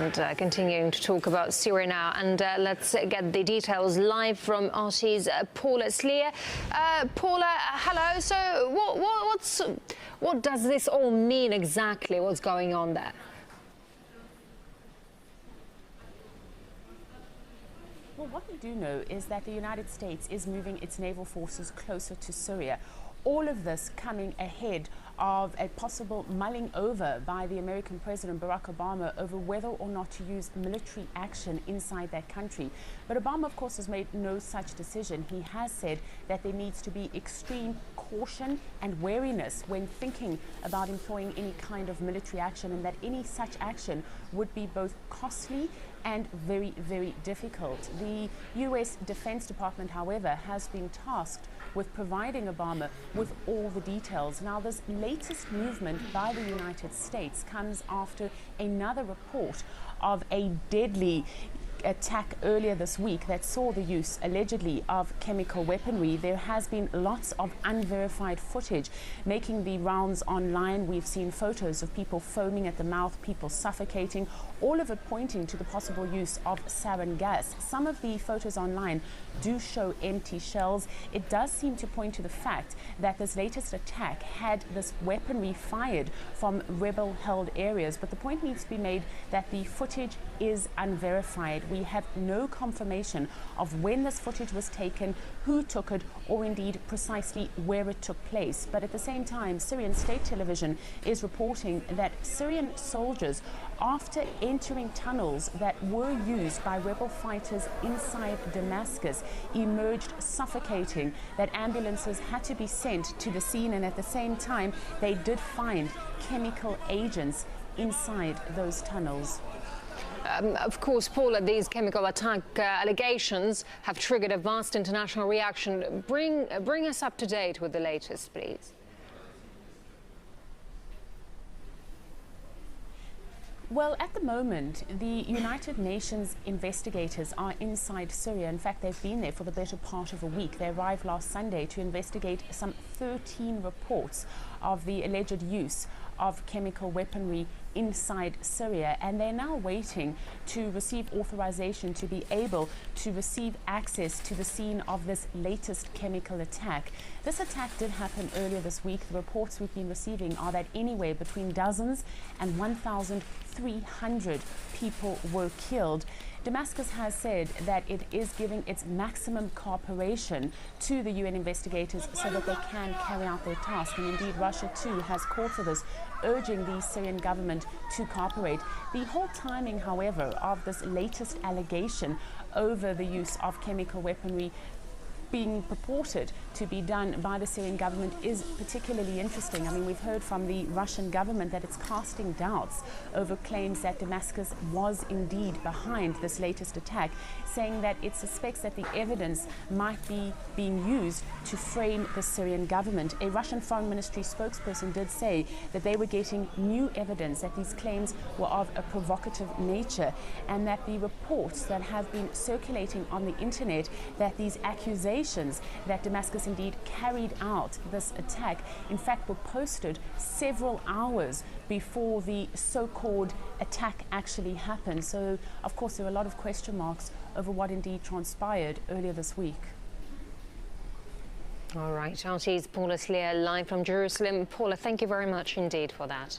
And continuing to talk about Syria now, and let's get the details live from RT's Paula Slier. Paula, hello. So what does this all mean exactly? What's going on there? Well, what we do know is that the United States is moving its naval forces closer to Syria. All of this coming ahead of a possible mulling over by the American President Barack Obama over whether or not to use military action inside that country. But Obama, of course, has made no such decision. He has said that there needs to be extreme caution and wariness when thinking about employing any kind of military action, and that any such action would be both costly and very, very difficult. The U.S. Defense Department, however, has been tasked with providing Obama with all the details. Now, this latest movement by the United States comes after another report of a deadly attack earlier this week that saw the use allegedly of chemical weaponry. There has been lots of unverified footage making the rounds online. We've seen photos of people foaming at the mouth, people suffocating, all of it pointing to the possible use of sarin gas. Some of the photos online do show empty shells. It does seem to point to the fact that this latest attack had this weaponry fired from rebel-held areas, but the point needs to be made that the footage is unverified. We have no confirmation of when this footage was taken, who took it, or indeed precisely where it took place. But at the same time, Syrian state television is reporting that Syrian soldiers, after entering tunnels that were used by rebel fighters inside Damascus, emerged suffocating, that ambulances had to be sent to the scene, and at the same time they did find chemical agents inside those tunnels. Of course, Paula, these chemical attack allegations have triggered a vast international reaction. Bring us up to date with the latest, please. Well, at the moment, the United Nations investigators are inside Syria. In fact, they've been there for the better part of a week. They arrived last Sunday to investigate some 13 reports of the alleged use of chemical weaponry inside Syria, and they're now waiting to receive authorization to be able to receive access to the scene of this latest chemical attack. This attack did happen earlier this week. The reports we've been receiving are that anywhere between dozens and 1,300 people were killed. Damascus has said that it is giving its maximum cooperation to the UN investigators so that they can carry out their task. And indeed, Russia too has called for this, urging the Syrian government to cooperate. The whole timing, however, of this latest allegation over the use of chemical weaponry being purported to be done by the Syrian government is particularly interesting. I mean, we've heard from the Russian government that it's casting doubts over claims that Damascus was indeed behind this latest attack, saying that it suspects that the evidence might be being used to frame the Syrian government. A Russian Foreign Ministry spokesperson did say that they were getting new evidence that these claims were of a provocative nature, and that the reports that have been circulating on the internet, that these accusations that Damascus indeed carried out this attack, in fact, were posted several hours before the so-called attack actually happened. So, of course, there are a lot of question marks over what indeed transpired earlier this week. All right, RT's Paula Slier live from Jerusalem. Paula, thank you very much indeed for that.